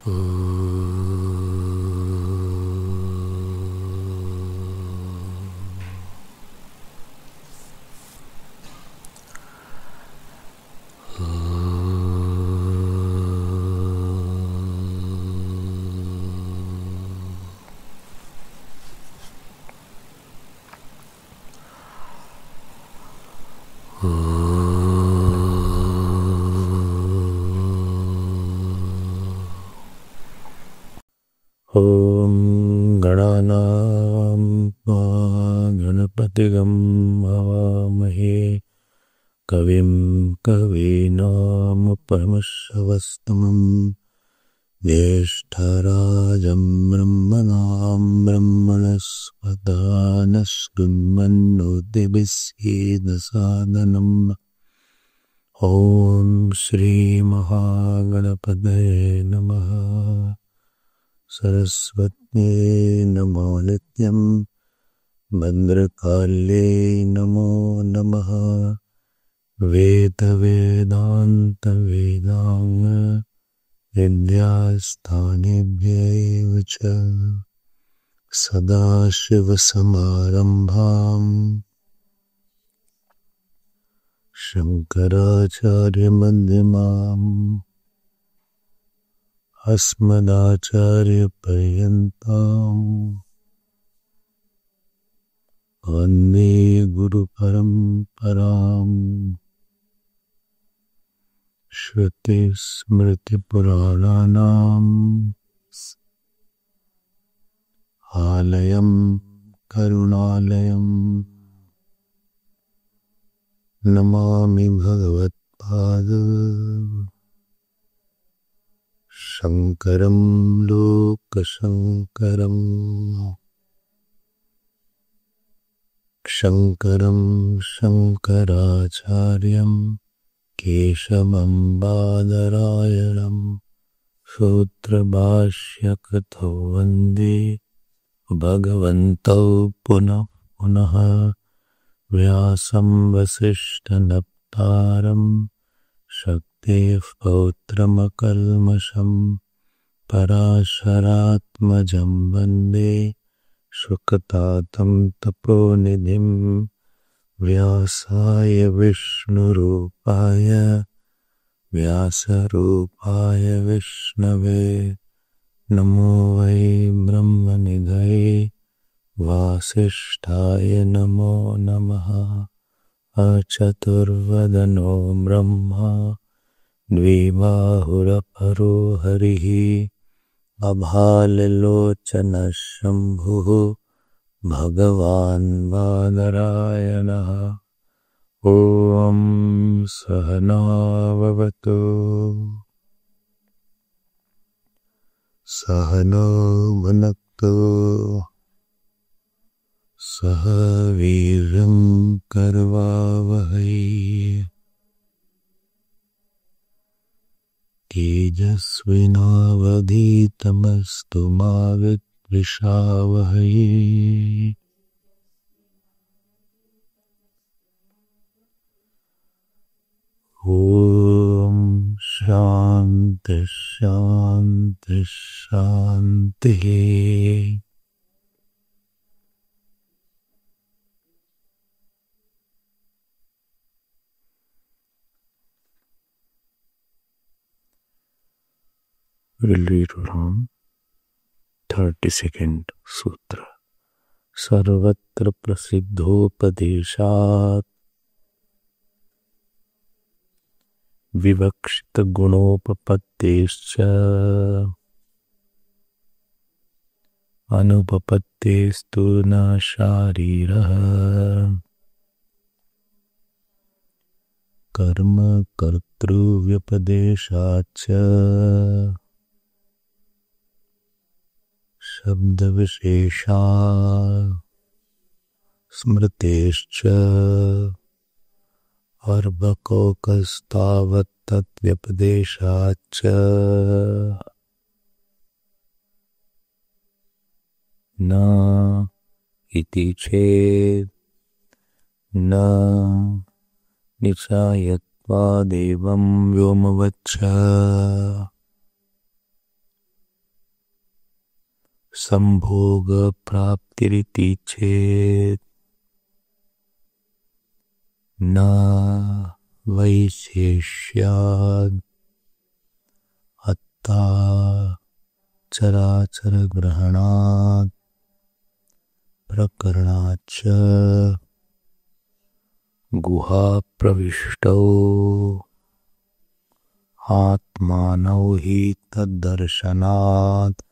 ॐ गणानां गणपतिगं हवामहे कविं कवीनामुपमश्रवस्तमं ज्येष्ठराजं ब्रह्मणां ब्रह्मणस्पत नस्कृण्वन्नोतिभिस्सीदसादनम् ॐ श्रीमहागणपतये नमः। सरस्वत्यै नमो नित्यं भद्रकाल्यै नमो नमः। वेदवेदान्तवेदाङ्ग विद्यास्थानेभ्यैव च सदाशिवसमारम्भां शङ्कराचार्यमध्यमाम् अस्मदाचार्यपर्यन्तां वन्दे गुरुपरम्पराम्। श्रुतिस्मृतिपुराणानाम् आलयं करुणालयं नमामि भगवत्पाद शङ्करं लोकशङ्करम्। शङ्करं शङ्कराचार्यं केशवं बादरायणं सूत्रभाष्यकृतौ वन्दे भगवन्तौ पुनः पुनः। व्यासं वसिष्ठनप्तारं शक्तेः पौत्रमकल्मषं पराशरात्मजं वन्दे शुकतातं तपोनिधिं। व्यासाय विष्णुरूपाय व्यासरूपाय विष्णवे नमो वै ब्रह्मनिधये वासिष्ठाय नमो नमः। अचतुर्वदनो ब्रह्मा द्विबाहुरपरो हरिः अभाललोचनः शम्भुः भगवान् बादरायणः। ॐ सहना भवतु सहनौ भुनक्तु सह वीर्यं करवावहै तेजस्विनावधीतमस्तु मा विद्विषावहै। ॐ शान्ति शान्ति शान्तिः। We'll read from 32nd सूत्र। सर्वत्र प्रसिद्धोपदेशात् विवक्षित गुणोपपत्तेश्च अनुपपत्तेस्तु न शारीरः। कर्म कर्तृव्यपदेशाच्च शब्दविशेषा स्मृतेश्च अर्भकोकस्तावत्तद्व्यपदेशाच्च न इति चेत् न निचायत्वादेवं व्योमवच्च। संभोग प्राप्तिरिति चेत् न वैशेष्याद् अत्ता चराचर ग्रहणात् प्रकरणाच्च गुहा प्रविष्टौ आत्मानौ हि तद्दर्शनात्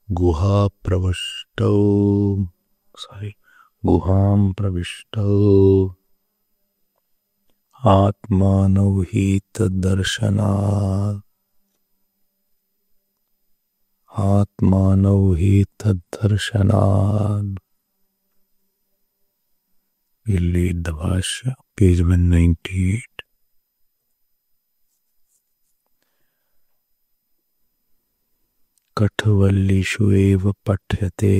गुहा प्रविष्टौ गुहां प्रविष्टौ आत्मानौ हि तद्दर्शनात् आत्मानौ हि तद्दर्शनात्। We'll read the Bhashya, page 198. कठवल्लिषु एव पठ्यते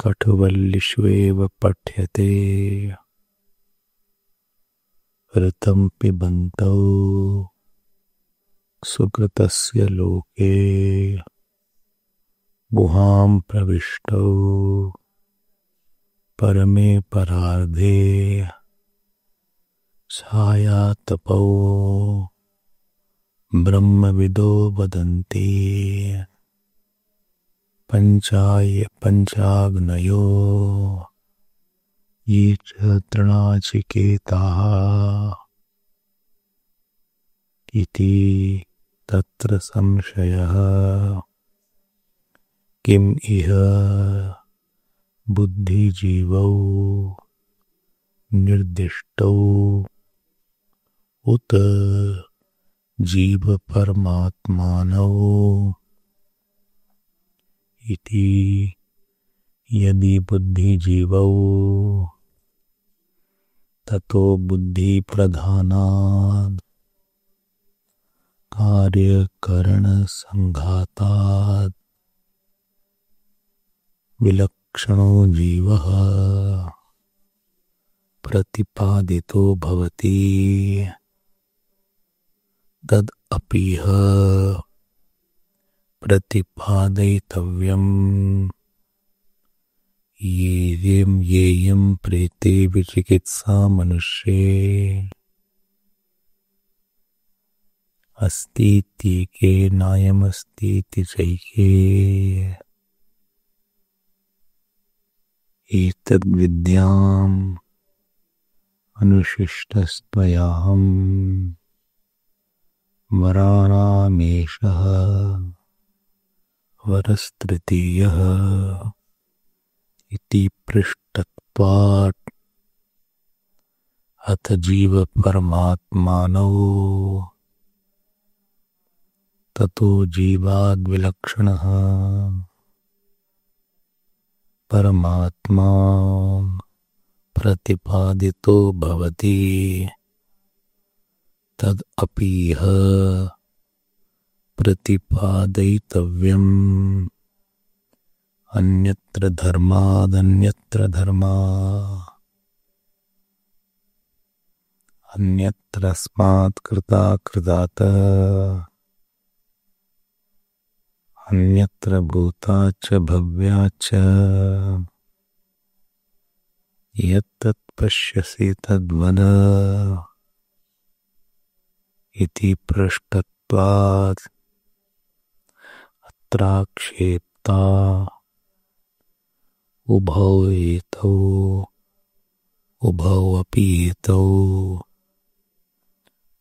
कठवल्लिषु एव पठ्यते ऋतं पिबन्तौ सुकृतस्य लोके गुहां प्रविष्टौ परमे परार्धे छायातपौ ब्रह्मविदो वदन्ति पंचाग्नयो ये च तृणाचिकेताः इति तत्र संशयः किम इह बुद्धिजीवौ निर्दिष्टौ उत जीव परमात्मानौ इति यदि बुद्धिजीवौ ततो बुद्धि प्रधानात् कार्यकरण संघातात् विलक्षणो जीवः प्रतिपादितो भवति तद् अपीह प्रतिपादयितव्यम् येयं प्रेते विचिकित्सा मनुष्ये अस्तीत्येके नायमस्तीति चैके एतद्विद्याम् अनुशिष्टस्त्वयाहम् वराणामेषः वरस्तृतीयः इति पृष्टत्वात् अथ जीव परमात्मानौ ततो जीवाद्विलक्षणः परमात्मा प्रतिपादितो भवति तद् अपीह प्रतिपादयितव्यम् अन्यत्र धर्मादन्यत्र धर्मा अन्यत्रस्मात् कृतात् अन्यत्र भूताच्च भव्याच्च यत्तत् पश्यसि तद्वद इति पृष्टत्वात् अत्राक्षेप्ता उभौ अपि एतौ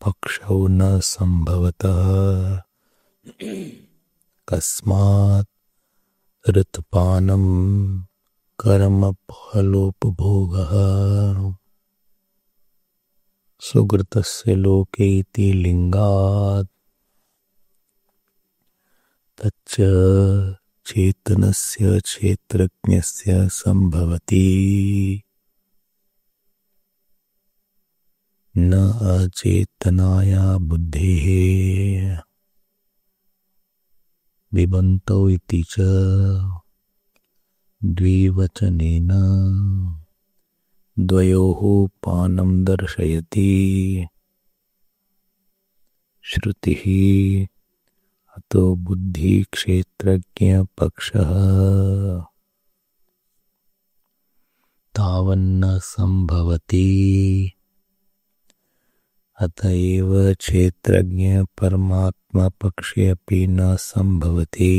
पक्षौ न संभवतः कस्मात् ऋतपानं कर्म फलोपभोगः सुकृतस्य लोके इति लिंगात् तच्च चेतनस्य क्षेत्रज्ञस्य संभवति न अचेतनाया बुद्धेः बिबन्तौ इति च द्विवचनेन द्वयोः पानं दर्शयति श्रुति अतो बुद्धि क्षेत्रज्ञ पक्षः तावन्न संभवति अतएव क्षेत्रज्ञ परमात्मा पक्षे अपि न संभवति।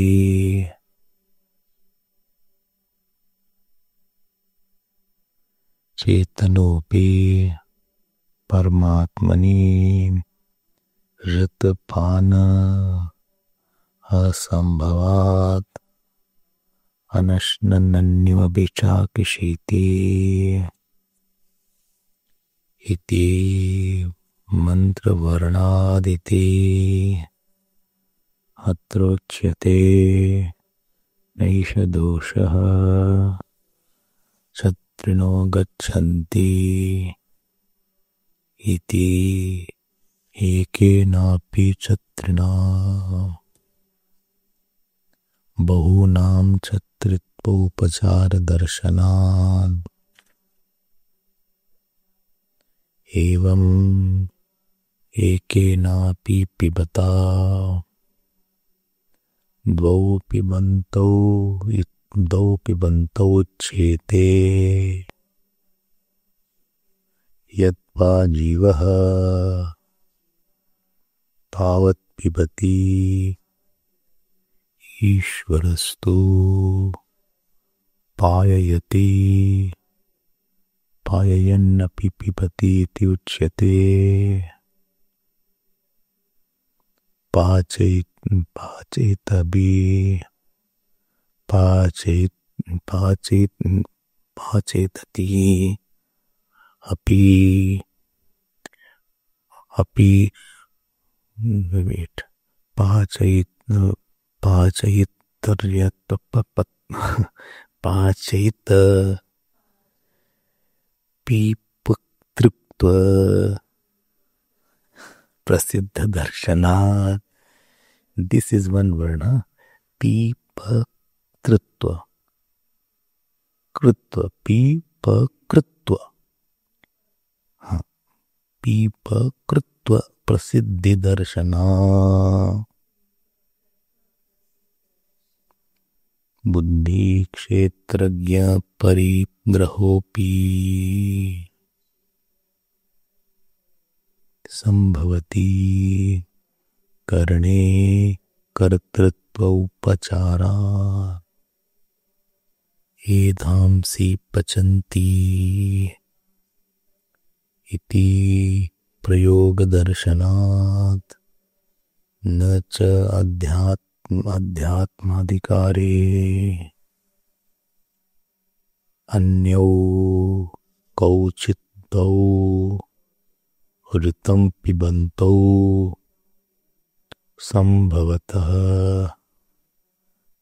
चेतनोपि परमात्मनि ऋतपान असंभवात् अनश्नन्न्यमपि चाकिशीति इति मंत्रवर्णादिति अत्रोच्यते नैष दोषः क्षत्रिणो गच्छन्ति इति एकेनापि क्षत्रिणा बहूनां क्षत्रित्वोपचारदर्शनात् एवं एकेनापि पिबता द्वौ पिबन्तौ उच्येते यद्वा जीवः तावत् पिबति ईश्वरस्तु पाययति पाययन्नपि पिबति इति उच्यते। पाचेतति अपि पाचयित पीपतृत्व प्रसिद्ध दर्शनात्। दिस इज वन वर्ड, पीपतृत्व कृत्व पीपकृत्व, हाँ, पीपकृत्व प्रसिद्धि दर्शना बुद्धि क्षेत्रज्ञ परिग्रहोपि संभवति करणे कर्तृत्व उपचारा एधांसि पचन्ति इति प्रयोग दर्शनात् न च अध्यात्माधिकारे अन्यो कौचिदौ ऋतं पिबन्तौ संभवतः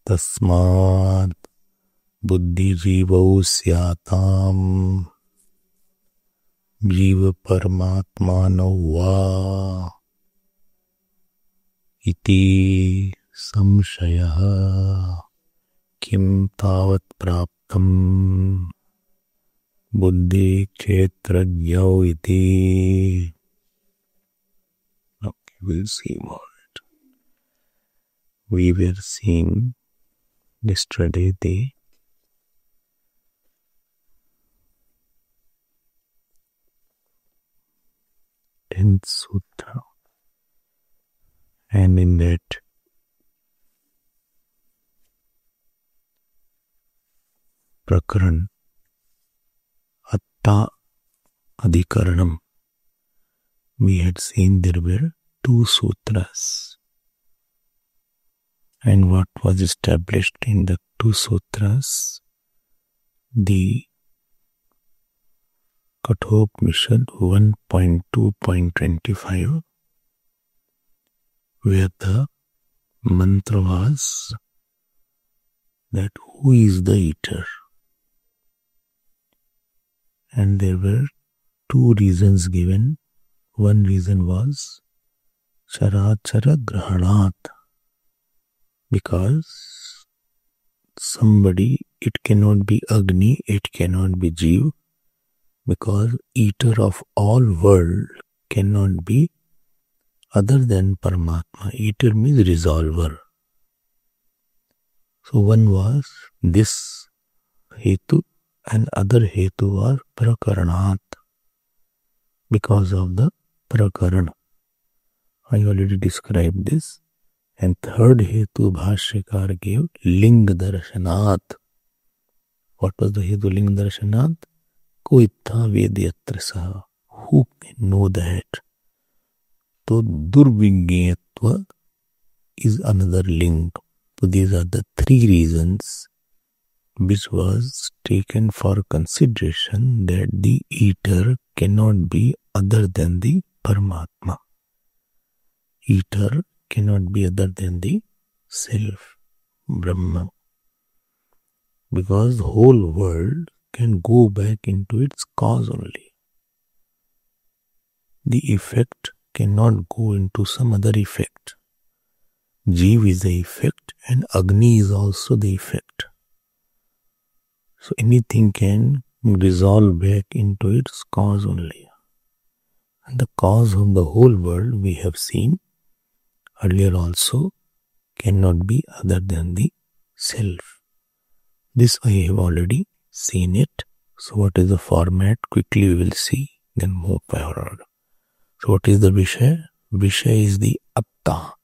तस्मात् बुद्धिजीवौ स्याताम् जीव परमात्मानौ वा इति संशयः किं तावत् प्राप्तम् बुद्धि क्षेत्रज्ञौ इति। Okay, we'll see what we were seeing yesterday. The 10th sutra, and in that prakaran atta adhikaranam, we had seen there were 2 sutras, and what was established in the 2 sutras, the Kathopanishad 1.2.25, where the mantra was that who is the eater, and there were 2 reasons given. One reason was charachara grahanat, because somebody, it cannot be Agni, it cannot be Jeev, because eater of all world cannot be other than Paramatma. Eater means resolver. So one was this hetu and other hetu was prakaranat, because of the prakarana. I already described this. And third hetu Bhashyakar gave ling darshanat. What was the hetu ling darshanat? Koitha vedyatra saha. Who can know that? So durvignetva is another ling. So these are the three reasons which was taken for consideration that the eater cannot be other than the Paramatma. Eater cannot be other than the self, Brahma. Because the whole world can go back into its cause only. The effect cannot go into some other effect. Jeev is the effect and Agni is also the effect. So anything can resolve back into its cause only. And the cause of the whole world we have seen earlier also cannot be other than the self. This I have already seen it. So what is the format? Quickly we will see, then move forward. So what is the Vishaya? Vishaya is the Atta.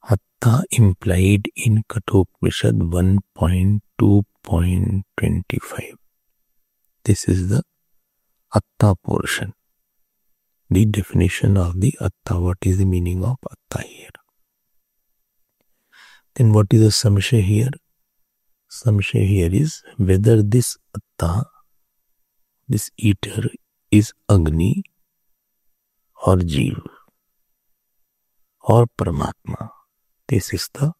Atta implied in Kathopanishad 1.2.25. This is the Atta portion. The definition of the Atta. What is the meaning of Atta here? Then what is the Samshaya here? Samshaya here is whether this Atta, this eater, is Agni or Jeev or Paramatma. This is the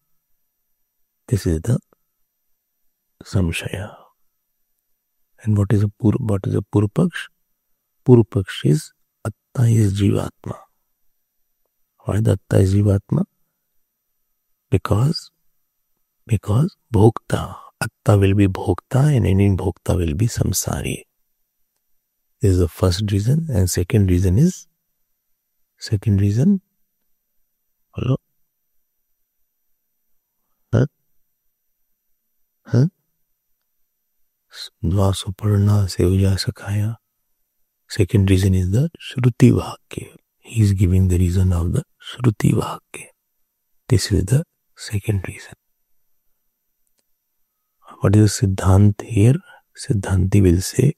Samshaya. And what is the Purupaksh? Purupaksh is Atta is Jivatma. Why the Atta is Jivatma? Because Bhokta, Atta will be Bhokta and any Bhokta will be Samsari. This is the first reason. And second reason, hello? Dvasuparna Sevja Sakhaya. Second reason is the Shruti Vakya. He is giving the reason of the Shruti Vakya. This is the second reason. What is the Siddhant here? Siddhanti will say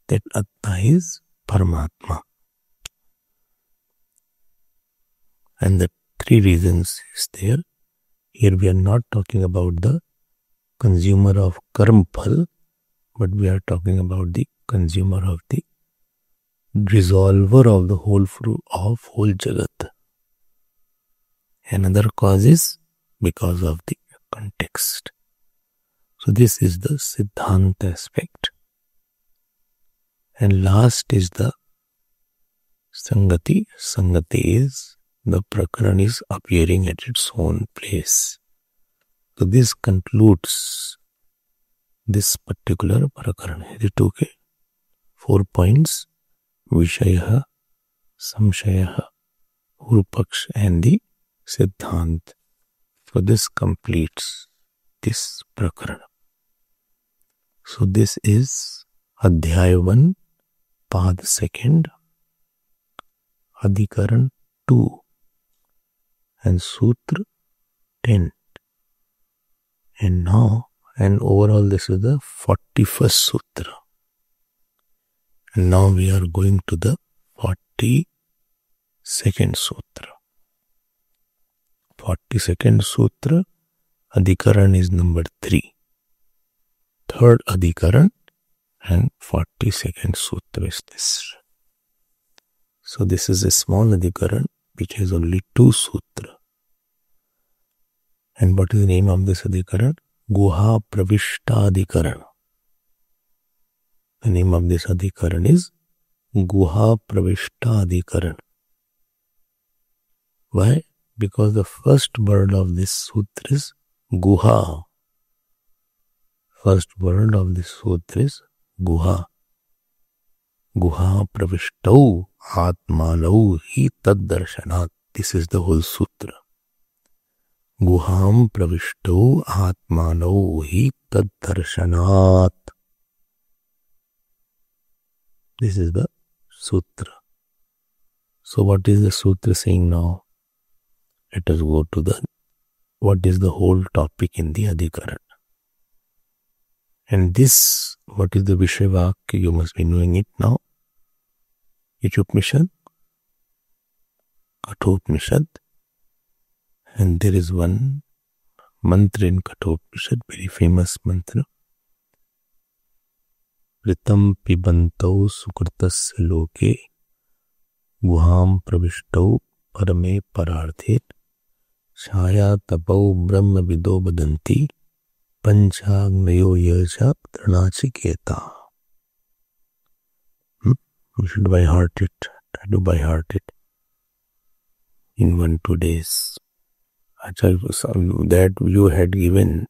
that Atta is Paramatma. And the three reasons is there. Here we are not talking about the consumer of karma phal, but we are talking about the consumer of the resolver of the whole fruit of whole Jagat. Another cause is because of the context. So this is the Siddhanta aspect. And last is the Sangati. Sangati is the Prakaran is appearing at its own place. So this concludes this particular Prakaran. Is it okay? 4 points. Vishaya, Samshaya, Purupaksh and the Siddhant. So this completes this Prakaran. So this is Adhyaya 1, Pad 2, Adhikaran 2 and Sutra 10. And now, and overall this is the 41st Sutra. And now we are going to the 42nd Sutra. 42nd Sutra, Adhikaran is number 3. Third Adhikaran and 42nd Sutra is this. So this is a small Adhikaran which has only 2 Sutra. And what is the name of this Adhikaran? Guha Pravishta Adhikaran. The name of this Adhikaran is Guha Pravishta Adhikaran. Why? Because the first word of this sutra is Guha. First word of this sutra is Guha. Guha Pravishtav Atmanau hi tad darshanat This is the whole sutra. Guham pravishto atmano hi tad darshanat. This is the sutra. So what is the sutra saying now? Let us go to what is the whole topic in the Adhikaran. And this, what is the Vishayavakya? You must be knowing it now. Which Upanishad? Kathopanishad. And there is one mantra in Kathopanishad, very famous mantra. Ritam pibantau sukritasya loke guham pravishto parame pararthet chaya tapau brahma vido badanti panchagnayo yaja tranachiketa. You should by heart it. Try to by heart it in 1-2 days. That you had given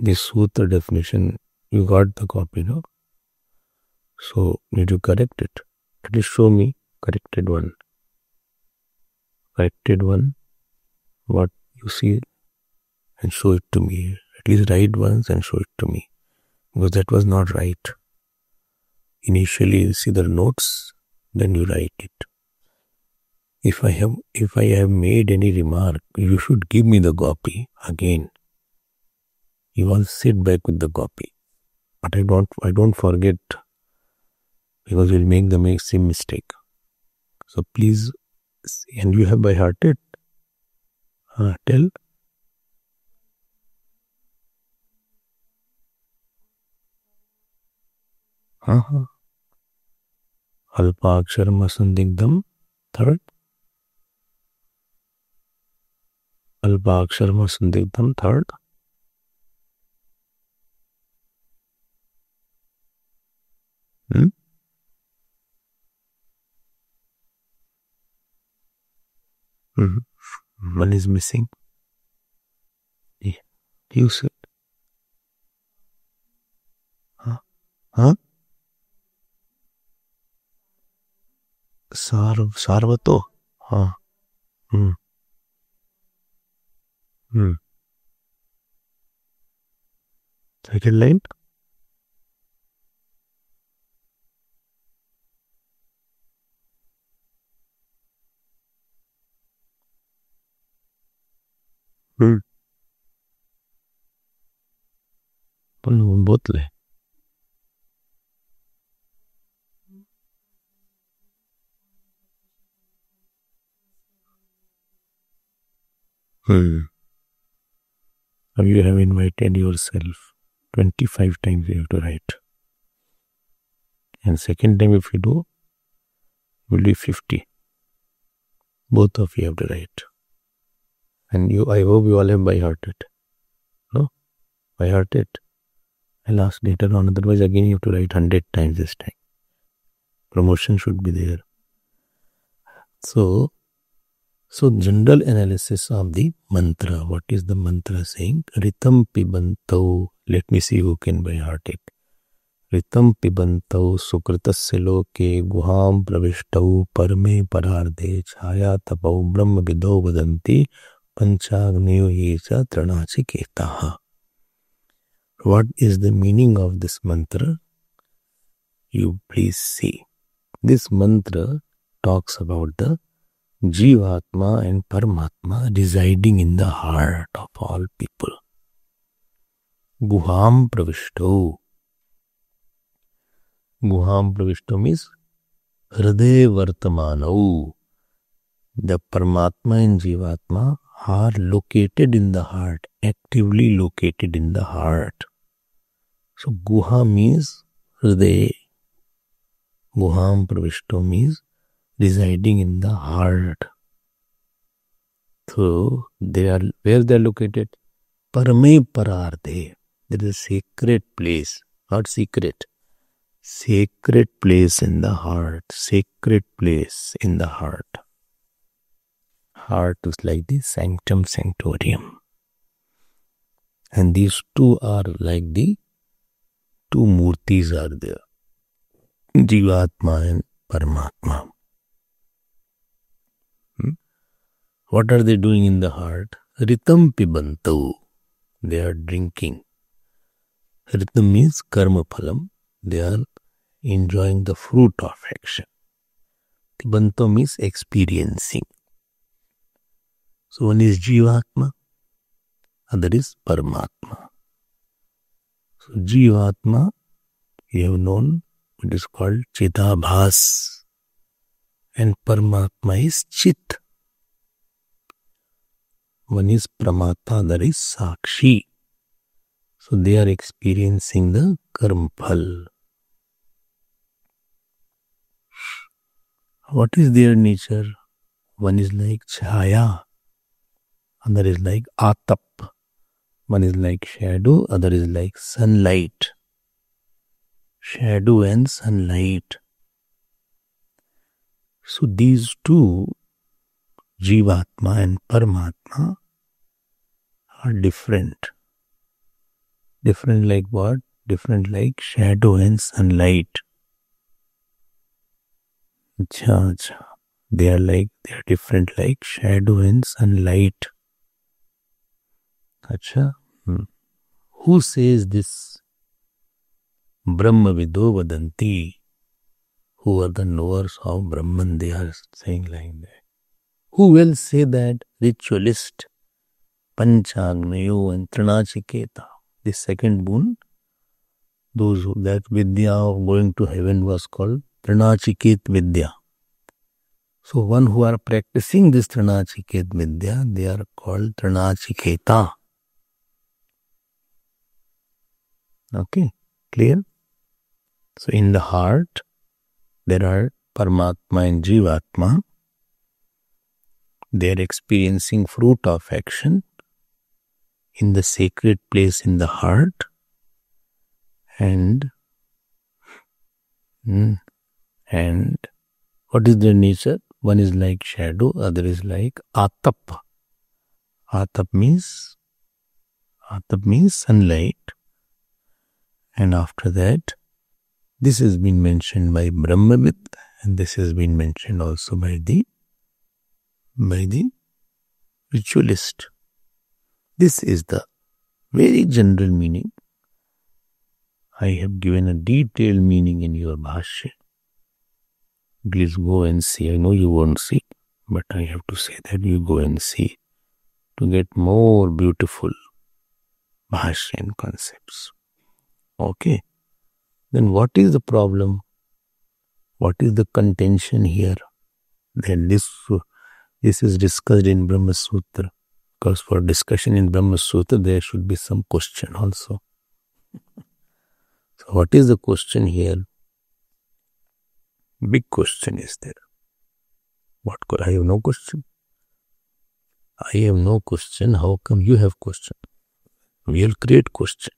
the sutra definition, you got the copy, no? So, need to correct it. At least show me corrected one. Corrected one, what you see, and show it to me. At least write once and show it to me. Because that was not right. Initially, you see the notes, then you write it. If I have made any remark, you should give me the copy again. You all sit back with the copy. But I don't forget, because you'll make the same mistake. So please, and you have by hearted. Tell. Alpaksharam asandigdam. Third. Alpaksharam asandigdam. Third. One is missing. Yeah. You said. Sarvato. Second line. Both le. Now you have invited yourself 25 times you have to write. And second time if you do, will be 50. Both of you have to write. And I hope you all have by hearted. No? By hearted. I'll ask later on, otherwise again you have to write 100 times this time. Promotion should be there. So general analysis of the mantra. What is the mantra saying? Ritam pibantau. Let me see who can by heart it. Ritam pibantau sukritasya loke guham pravishtau parme pararde chaya tapau brahma vido vadanti panchagniyo yecha tranachiketaha. What is the meaning of this mantra? You please see. This mantra talks about the Jivatma and Paramatma residing in the heart of all people. Guham pravishto. Guham pravishto means Hriday vartamano. The Paramatma and Jivatma are located in the heart, actively located in the heart. So Guha means Hriday. Guham pravishto means residing in the heart. So they are where they are located. Parame pararde. There is a sacred place, not secret. Sacred place in the heart. Sacred place in the heart. Heart is like the sanctum sanctorium. And these two are like the two murtis are there. Jivatma and Paramatma. What are they doing in the heart? Ritam pibantu. They are drinking. Ritam means karma phalam. They are enjoying the fruit of action. Pibantu means experiencing. So one is Jivatma, other is Paramatma. So Jivatma, you have known, it is called Chidabhas, and Paramatma is Chit. One is Pramata, other is Sakshi. So they are experiencing the karma phal. What is their nature? One is like Chhaya, other is like Atap. One is like shadow, other is like sunlight. Shadow and sunlight. So these two, Jivatma and Paramatma, are different. Different like what? Different like shadow and sunlight. They are different like shadow and sunlight. Acha. Who says this? Brahma vido vadanti. Who are the knowers of Brahman? They are saying like that. Who will say that? Ritualist, Panchagnayo and Trinachiketa. The second boon, those who, that Vidya of going to heaven was called Trinachiket Vidya. So one who are practicing this Trinachiket Vidya, they are called Trinachiketa. Okay, clear? So in the heart, there are Paramatma and Jivatma. They are experiencing fruit of action in the sacred place in the heart, and what is their nature? One is like shadow, other is like Atap. Atap means sunlight. And after that, this has been mentioned by Brahmavid, and this has been mentioned also by the ritualist. This is the very general meaning. I have given a detailed meaning in your Bhashya. Please go and see. I know you won't see, but I have to say that you go and see to get more beautiful Bhashya and concepts. Okay. Then what is the problem? What is the contention here? Then this is discussed in Brahma Sutra. Because for discussion in Brahma Sutra, there should be some question also. So what is the question here? Big question is there. I have no question. I have no question. How come you have question? We will create question.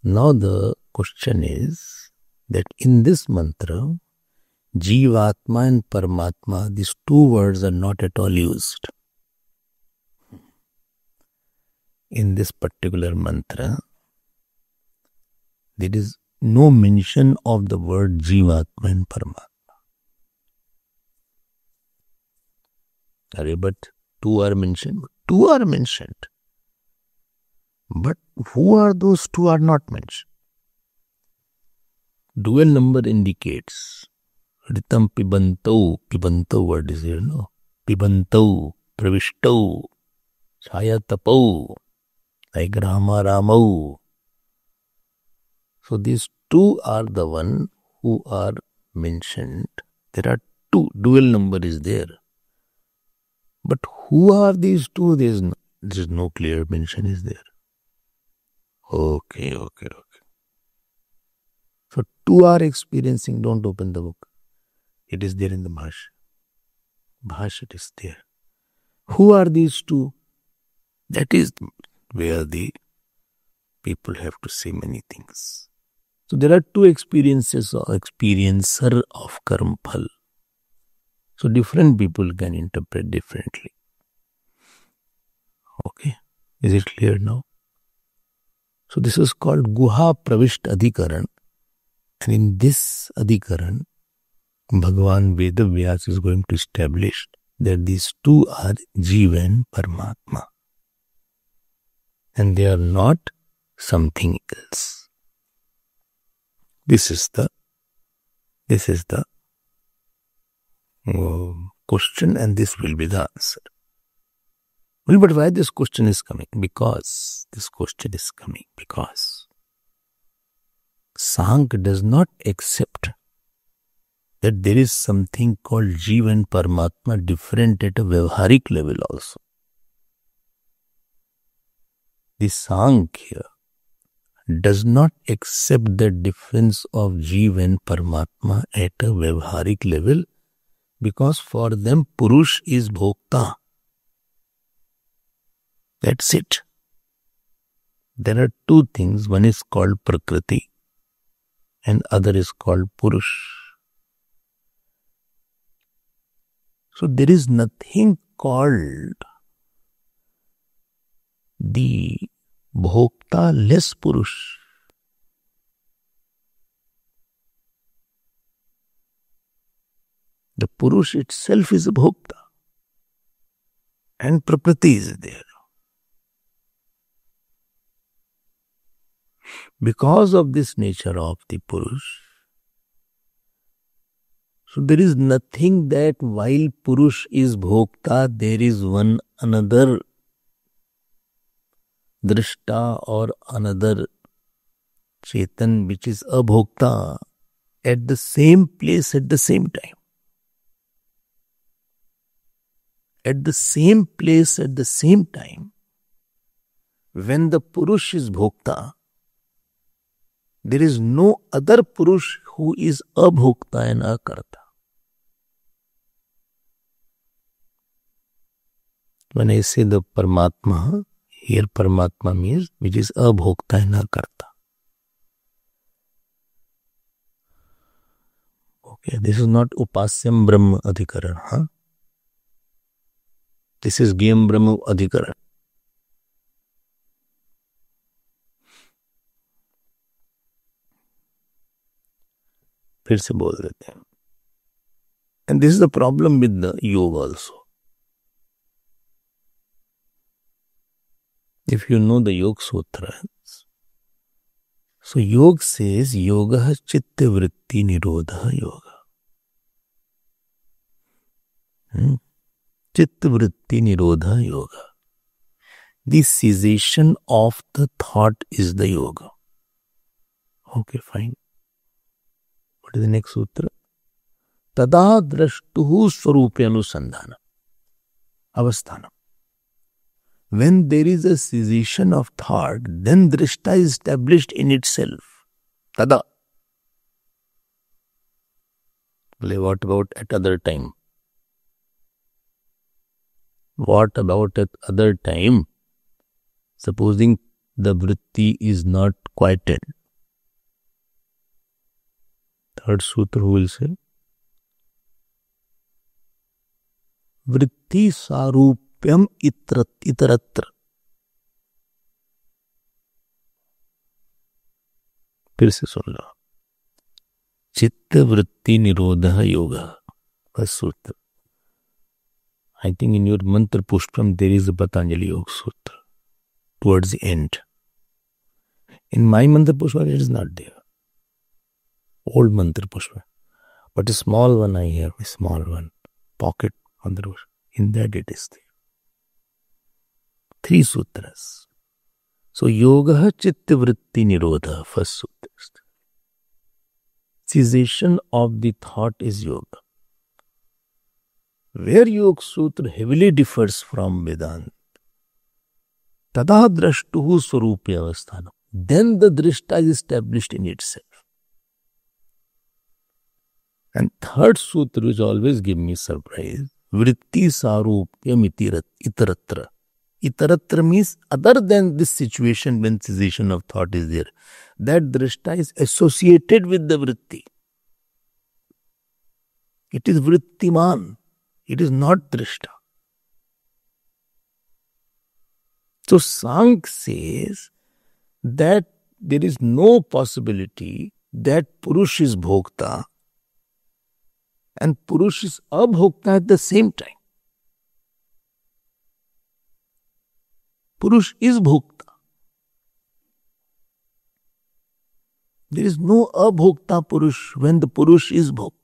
Now the question is that in this mantra, Jivatma and Paramatma, these two words are not at all used. In this particular mantra, there is no mention of the word Jivatma and Paramatma. But two are mentioned. Two are mentioned. But who are those two are not mentioned? Dual number indicates Ritam Pibanto. Pibanto word is here, no? Pibanto, Pravishto, Chayatapo, like Rama Ramau. So these two are the one who are mentioned. There are two, dual number is there. But who are these two? There is no clear mention is there. Okay. So two are experiencing, don't open the book. It is there in the Bhashya. Bhashya it is there. Who are these two? That is where the people have to say many things. So there are two experiences or experiencer of karma phal. So different people can interpret differently. Okay. Is it clear now? So this is called Guha Pravisht Adhikaran. And in this Adhikaran, Bhagavan Vedavyas is going to establish that these two are Jiva and Paramatma. And they are not something else. This is the question, and this will be the answer. Well, but why this question is coming? Because Sankhya does not accept that there is something called Jiva and Paramatma different at a Vyavaharik level also. The Sankhya does not accept the difference of Jiva and Paramatma at a Vyavaharik level, because for them Purush is Bhokta. That's it. There are two things. One is called Prakriti and other is called Purush. So there is nothing called the Bhokta less Purush. The Purush itself is a Bhokta and Prakriti is there. Because of this nature of the Purush, so there is nothing that while Purush is Bhokta, there is one another Drishta or another Chetan which is a Bhokta at the same place at the same time. At the same place at the same time, when the Purush is Bhokta, there is no other Purush who is abhokta and akarta. When I say the Paramatma, here Paramatma means which is abhokta and akarta. Okay, this is not Upasyam Brahma Adhikaran. Huh? This is Gyam Brahma Adhikaran. फिर से बोल देते हैं. And this is the problem with the yoga also. If you know the Yoga Sutras, so Yoga says Yoga Chitta Vritti Nirodha Yoga. Chitta Vritti Nirodha Yoga. The cessation of the thought is the yoga. Okay, fine. What is the next sutra? Tada drashtuhu swarupe anusandhana. Avasthanam. When there is a cessation of thought, then drishta is established in itself. Tada. What about at other time? What about at other time? Supposing the vritti is not quieted. Third sutra who will say? Vritti sarupyam itaratra. फिर से सुन लो. चित्त वृत्ति निरोध yoga. First sutra. I think in your mantra pushpam there is a Patanjali Yoga Sutra towards the end. In my mantra pushpam it is not there. Old mantra pushpa, but a small one I have, a small one, pocket on the roof. In that it is there. 3 sutras. So yoga chitta vritti nirodha, first sutra. Cessation of the thought is yoga. Where Yoga Sutra heavily differs from Vedanta. Tada drashtuhu swarupya avasthanam. Then the drishta is established in itself. And third sutra which always give me surprise, vritti sarupyam itaratra. Itaratra means other than this situation when cessation of thought is there. That drishta is associated with the vritti. It is vrittiman. It is not drishta. So Sankhya says that there is no possibility that Purush is Bhokta and Purush is Abhokta at the same time. Purush is bhokta. There is no abhokta Purush when the Purush is bhokta.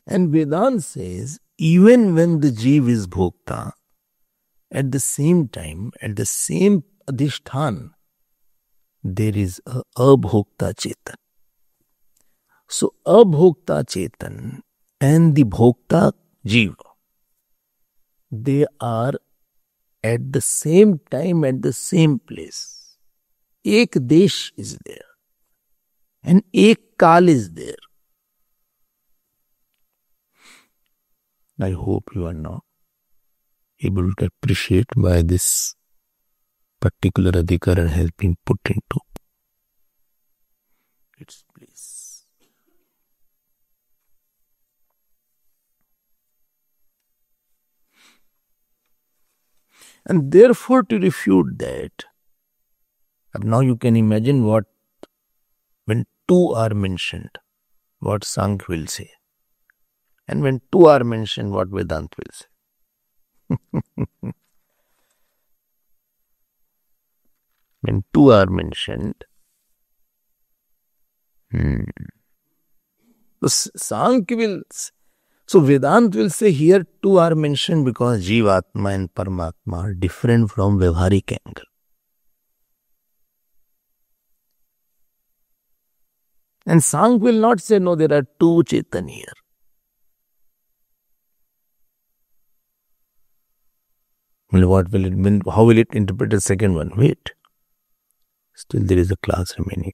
And Vedanta says, even when the Jeev is bhokta, at the same time, at the same adhishthan, there is a abhokta chetan. So, abhokta chetan and the bhokta Jeev, they are at the same time, at the same place. Ek desh is there and ek kal is there. I hope you are now able to appreciate why this particular adhikara has been put into its place. And therefore, to refute that, now you can imagine what, when two are mentioned, what Sankhya will say. And when two are mentioned, what Vedanta will say. When two are mentioned, so Sankhya will, so Vedanta will say here two are mentioned because Jivatma and Paramatma are different from Vyavaharik angle. And Sankhya will not say no, there are two Chetan here. Well, what will it mean? How will it interpret the second one? Wait. Still there is a class remaining.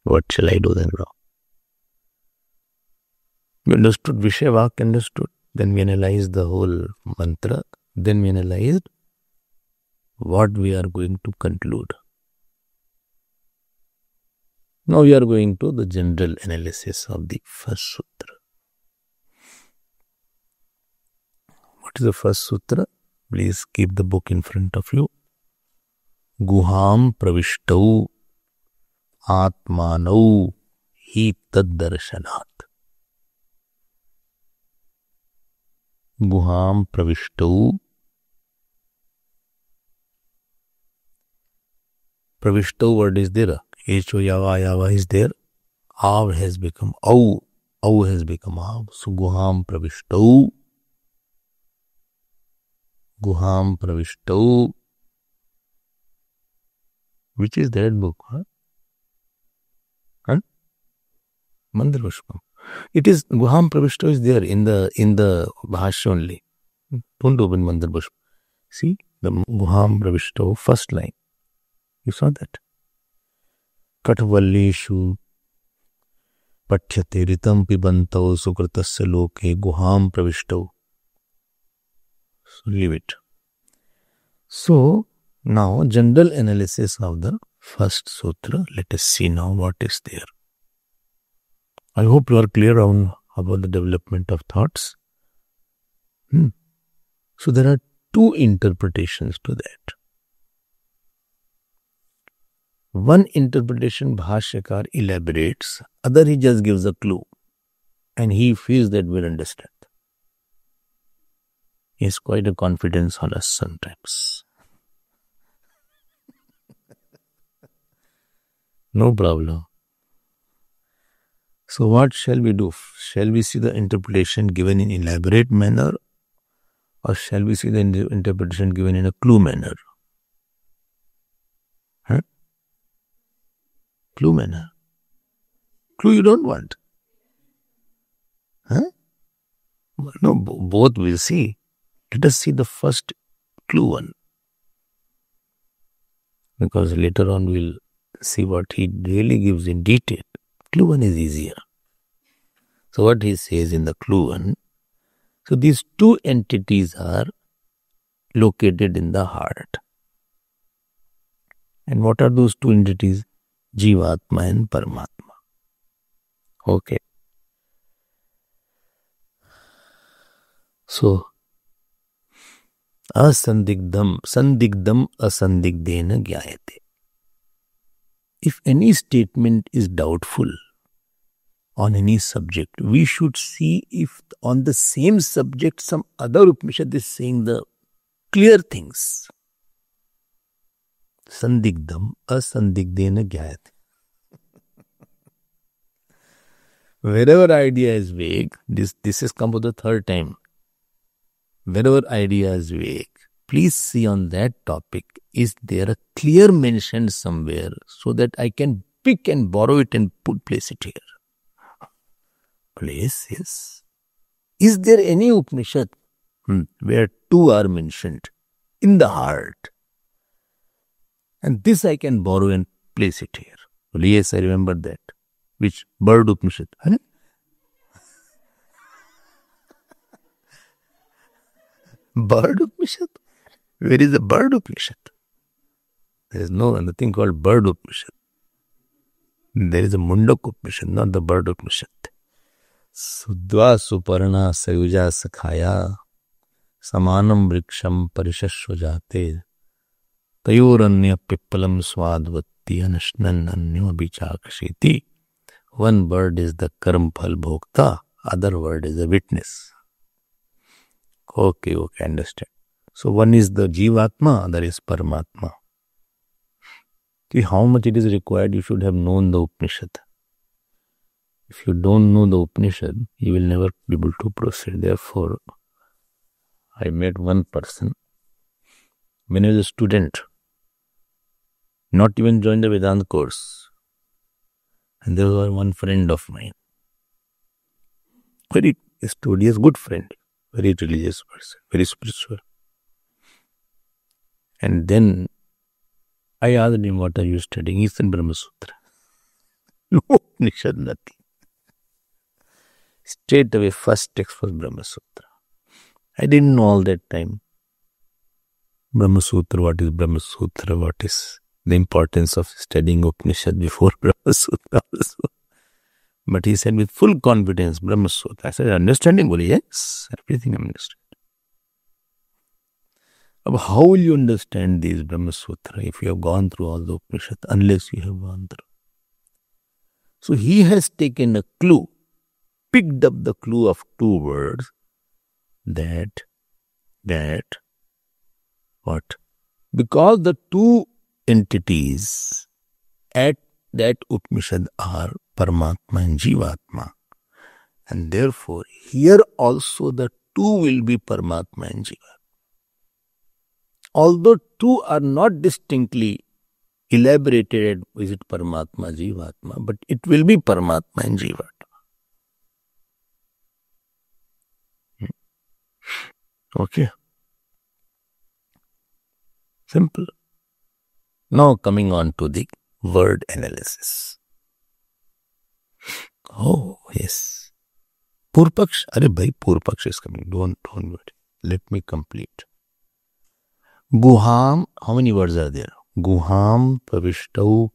What shall I do then now? We understood Vishayavak, understood. Then we analyzed the whole mantra. Then we analyzed what we are going to conclude. Now we are going to the general analysis of the first sutra. What is the first sutra? Please keep the book in front of you. Guham pravishtau atmanau hi taddarshanat. Guham pravishtau. Pravishtau word is there. H-O yava is there. Av has become au. Au has become av. So Guham pravishtau. Guham pravishtau. Which is that book? Mandir Pushpam. It is Guham pravishtau is there in the Bhashya only. Don't open Mandir Pushpam. See the Guham pravishtau first line. You saw that. Katvallishu pathyate ritam pibantau sukratasya loke guham pravishtau. So leave it. So now general analysis of the first sutra. Let us see now what is there. I hope you are clear on about the development of thoughts. So there are two interpretations to that. One interpretation Bhashyakar elaborates, other he just gives a clue and he feels that we'll understand. He has quite a confidence on us sometimes. No problem. So what shall we do? Shall we see the interpretation given in elaborate manner or shall we see the interpretation given in a clue manner? Clue manner. Clue you don't want. No, both we'll see. Let us see the first clue one. Because later on we'll see what he really gives in detail. Clue one is easier. So what he says in the clue one, so these two entities are located in the heart. And what are those two entities? Jivatma and Paramatma. Okay. So, asandigdam, sandigdam asandigdena gyayate. if any statement is doubtful on any subject, we should see if on the same subject some other Upanishad is saying the clear things. Sandigdham asandigdena gyayate. Wherever idea is vague, this has come for the third time. Wherever idea is vague, please see on that topic, is there a clear mention somewhere so that I can pick and borrow it and place it here? Place, yes. Is there any Upanishad where two are mentioned in the heart? And this I can borrow and place it here. Well, yes, I remember that. Which? Bird Upanishad. Bird Upanishad? Where is the Bird Upanishad? There is nothing called Bird Upanishad. There is a Mundak Upanishad, not the Bird Upanishad. Sudva Suparna Sayuja Sakhaya Samanam Vriksham Parishashvajate Tayoranya Pippalam Swadvatti Anashnan Anyo Abhichakshiti. One bird is the Karmphal Bhokta, other word is a witness. Okay, understand. So one is the Jivatma, other is Paramatma. See how much it is required, you should have known the Upanishad. If you don't know the Upanishad, you will never be able to proceed. Therefore, I met one person, when I was a student, not even joined the Vedanta course. And there was one friend of mine, very studious, good friend, very religious person, very spiritual. And then I asked him, what are you studying? He said, Brahma Sutra. No Upanishad, nothing. Straight away, first text was Brahma Sutra. I didn't know all that time. Brahma Sutra, what is Brahma Sutra, what is the importance of studying Upanishad before Brahma Sutra also. But he said with full confidence, Brahma Sutra. I said, understanding? Well, yes, everything I understand. How will you understand these Brahma Sutra if you have gone through all the Upanishad, unless you have gone through? So he has taken a clue, picked up the clue of two words, that, what? Because the two entities at that Upanishad are Paramatma and Jivatma. And therefore, here also the two will be Paramatma and Jivatma. Although two are not distinctly elaborated, is it Paramatma, Jivatma, but it will be Paramatma and Jivatma. Okay. Simple. Now coming on to the word analysis. Oh, yes. Purpaksh. Arey bhai, Purpaksh is coming. Don't worry. Let me complete. Guham. How many words are there? Guham Pravishtau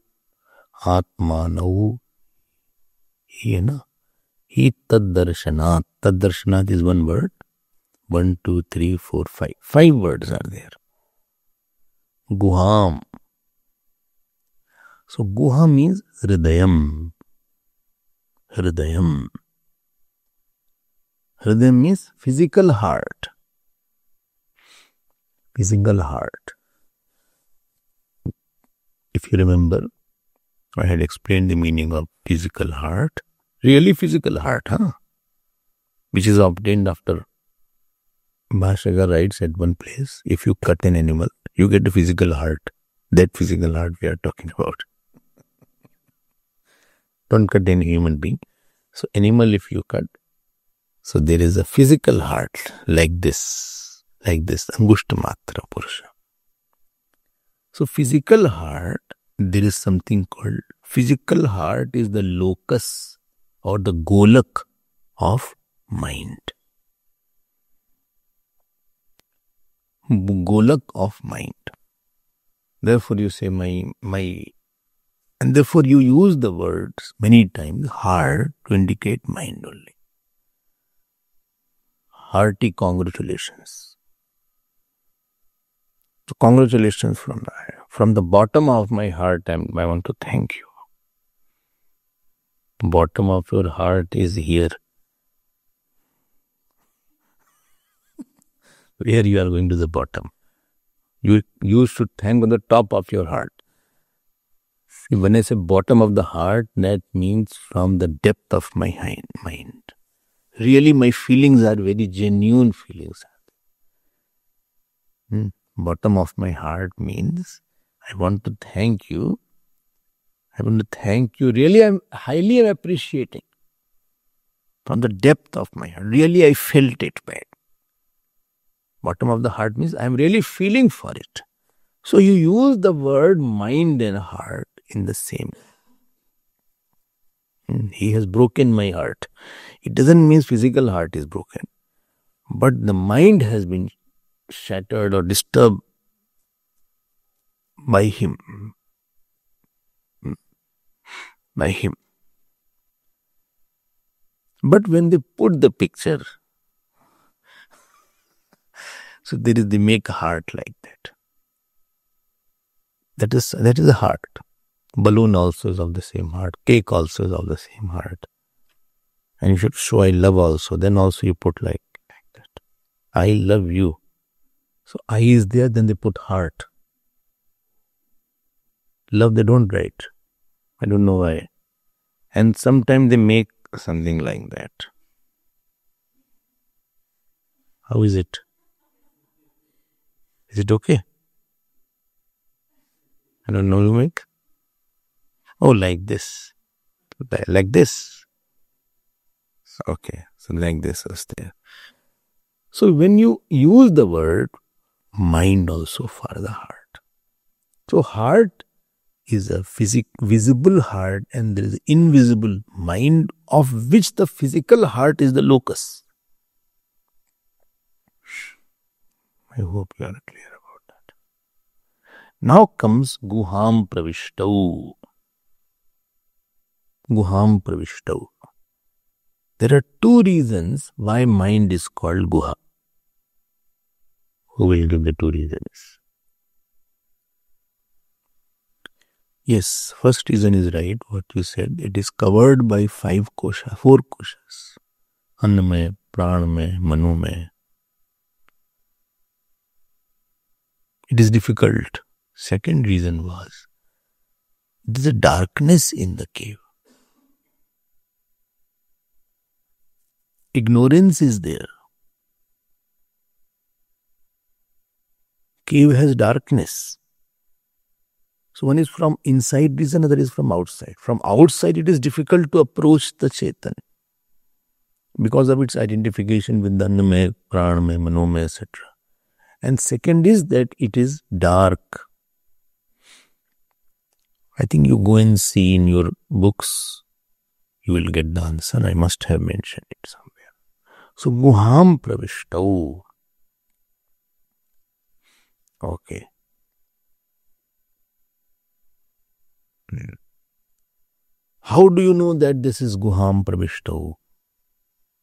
Atmanau. He na. He Taddarshanat. Taddarshanat is one word. 1, 2, 3, 4, 5. 5 words are there. Guham. So Guha means Hridayam. Hridayam. Hridayam means physical heart. Physical heart. If you remember, I had explained the meaning of physical heart. Really physical heart, which is obtained after Bhashyakar writes at one place, if you cut an animal, you get a physical heart. That physical heart we are talking about. Don't cut any human being. So animal if you cut, so there is a physical heart like this, Angushta Matra Purusha. So physical heart, there is something called, physical heart is the locus or the golak of mind. Golak of mind. Therefore you say my, and therefore you use the words many times, heart, to indicate mind only. Hearty congratulations. So congratulations From the bottom of my heart, I want to thank you. Bottom of your heart is here. Where you are going to the bottom. You should thank on the top of your heart. See, when I say bottom of the heart, that means from the depth of my mind. Really, my feelings are very genuine feelings. Bottom of my heart means I want to thank you. I want to thank you. Really, I'm highly appreciating. From the depth of my heart. Really, I felt it bad. Bottom of the heart means I'm really feeling for it. So you use the word mind and heart in the same. He has broken my heart. It doesn't mean physical heart is broken. But the mind has been shattered or disturbed by him. By him. But when they put the picture, so they make a heart like that. That is a heart. Balloon also is of the same heart. Cake also is of the same heart. And you should show I love also. Then also you put like that. I love you. So I is there, then they put heart. Love they don't write. I don't know why. And sometimes they make something like that. How is it? Is it okay? I don't know, you make? Oh, like this. Like this. Okay, so like this is there. So when you use the word mind also for the heart. So heart is a visible heart and there is invisible mind of which the physical heart is the locus. I hope you are clear about that. Now comes Guham Pravishtau. Guham Pravishtau. There are two reasons why mind is called Guha. Who will give the two reasons? Yes, first reason is right, what you said. It is covered by four koshas. Annamaya, Pranamaya, Manomaya. It is difficult. Second reason was, there is a darkness in the cave. Ignorance is there. Cave has darkness. So one is from inside this, another is from outside. From outside it is difficult to approach the Chetan because of its identification with the Annamaya, Pranamaya, Manomaya, etc. And second is that it is dark. I think you go and see in your books, you will get the answer. I must have mentioned it somewhere. So Guham Pravishtau. Okay. How do you know that this is Guham Pravishtau?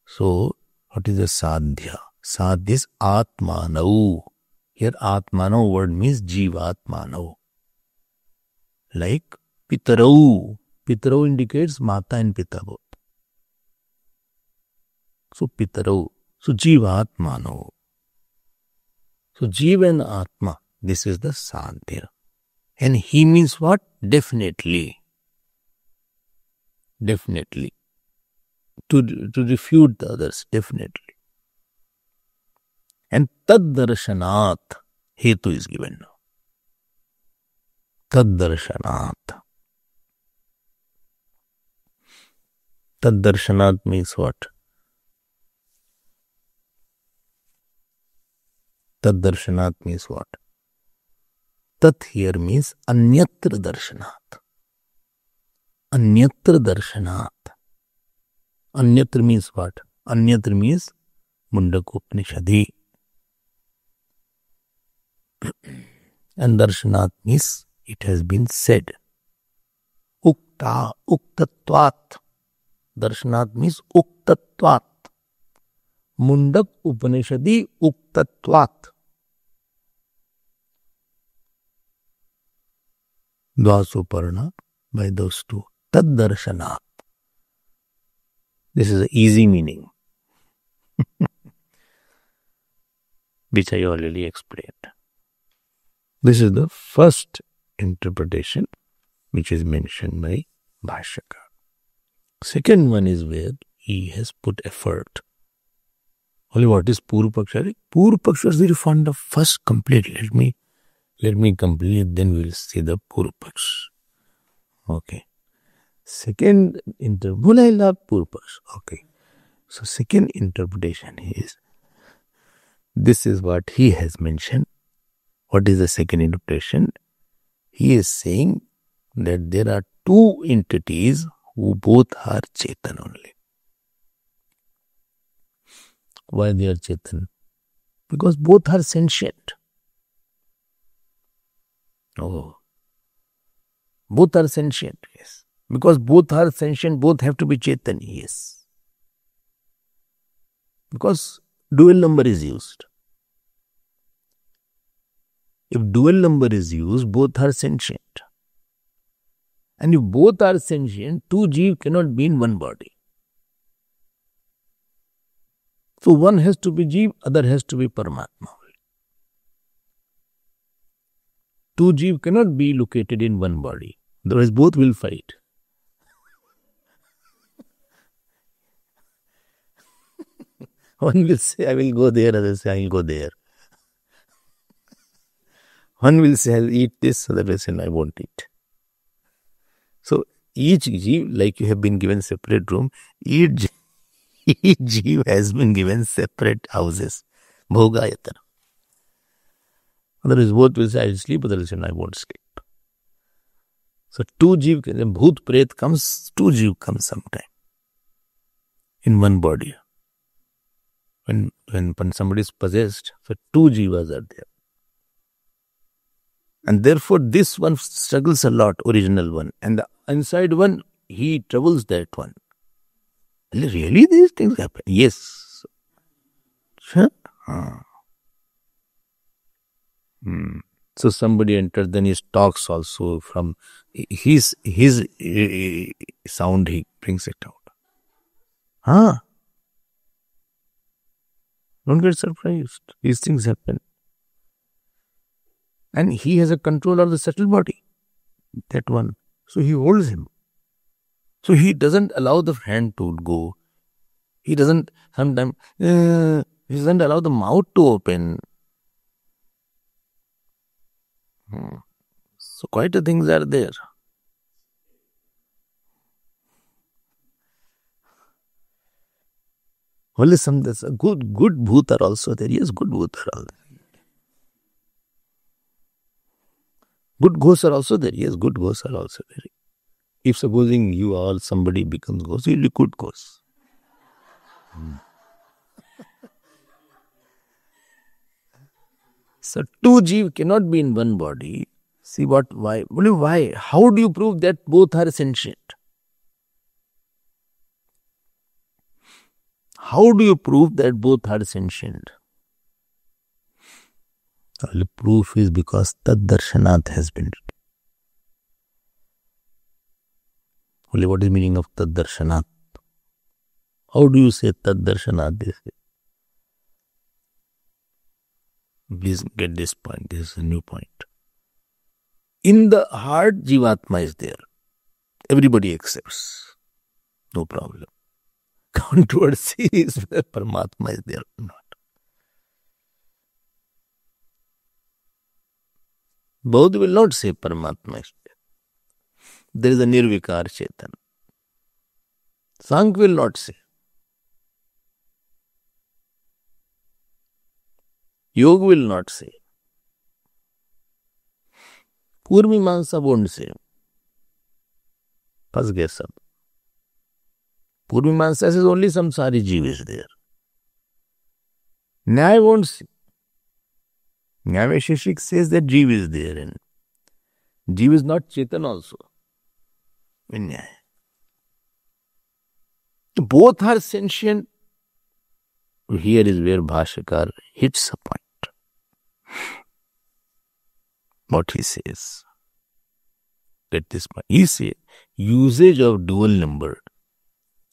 So, what is the sadhya? Sadhya is Atmanau. Here Atmanau word means Jivatmanau. Like Pitarau. Pitarau indicates Mata and Pita both. So Pitarau. So Jivatmanau. So Jiva and Atma. This is the sadhya. And he means what? Definitely. Definitely. To refute the others, definitely. And Tad Darshanat, Hetu is given now. Tad Darshanat. Tad Darshanat means what? Tad Darshanat means what? Tat here means Anyatra Darshanat. Anyatra Darshanat. Anyatra means what? Anyatra means Mundakopanishadi. And Darshanat means it has been said. Ukta, Uktatvat. Darshanat means Uktatvat. Mundak Upanishadi Uktatvat. Dvasoparna, by those two. Tad darshanat. This is an easy meaning, which I already explained. This is the first interpretation which is mentioned by Bhashyaka. Second one is where he has put effort. Only what is Purva Paksha? Purva Paksha is very fond of first complete. Let me complete, then we will see the Purva Paksha. Okay. Second interpretation. I love Purva Paksha. Okay. So second interpretation is, this is what he has mentioned. What is the second interpretation? He is saying that there are two entities who both are Chetan only. Why they are Chetan? Because both are sentient. Oh. Both are sentient, yes. Because both are sentient, both have to be Chetan, yes. Because dual number is used. If dual number is used, both are sentient. And if both are sentient, two jeev cannot be in one body. So one has to be jeev, other has to be Paramatma. Two jeev cannot be located in one body. Otherwise both will fight. One will say, I will go there, other will say, I will go there. One will say, I will eat this, other will say, I won't eat. So each jeev, like you have been given separate room, each jeev has been given separate houses. Bhogayatana. Otherwise both will say, I will sleep, other will say, I won't sleep. So two jeev, bhoot pret comes, two jeev comes sometime in one body. When somebody is possessed, so two jivas are there. And therefore this one struggles a lot, original one. And the inside one, he troubles that one. Really these things happen? Yes. Huh? So somebody enters, then he talks also from his sound, he brings it out. Don't get surprised. These things happen. And he has a control of the subtle body. That one. So he holds him. So he doesn't allow the hand to go. He doesn't sometimes, he doesn't allow the mouth to open. So quite a things are there. Only some good bhoot are also there. Yes, good bhoot are also there. Good ghosts are also there. Yes, good ghosts are also there. If supposing you or somebody becomes ghost, you'll be good ghost. So two jeev cannot be in one body. See what, why? Why? How do you prove that both are sentient? How do you prove that both are sentient? The proof is because Tad Darshanat has been written. Only what is meaning of Tad Darshanat? How do you say Tad Darshanat? Please get this point. This is a new point. In the heart, Jivatma is there. Everybody accepts. No problem. Come towards sea is where Paramatma is there or not. Both will not say Paramatma is there. There is a Nirvikar Chetan. Sankhya will not say. Yoga will not say. Purvamimamsa won't say. Fas gaya sab. Purvamimamsa says only samsari jeev is there. Nyaya won't say. Nyaya Vaisheshik says that jeev is there and jeev is not Chetan also. In Nyaya. Both are sentient. Here is where Bhashyakar hits a point. What he says. get this point. He said, usage of dual number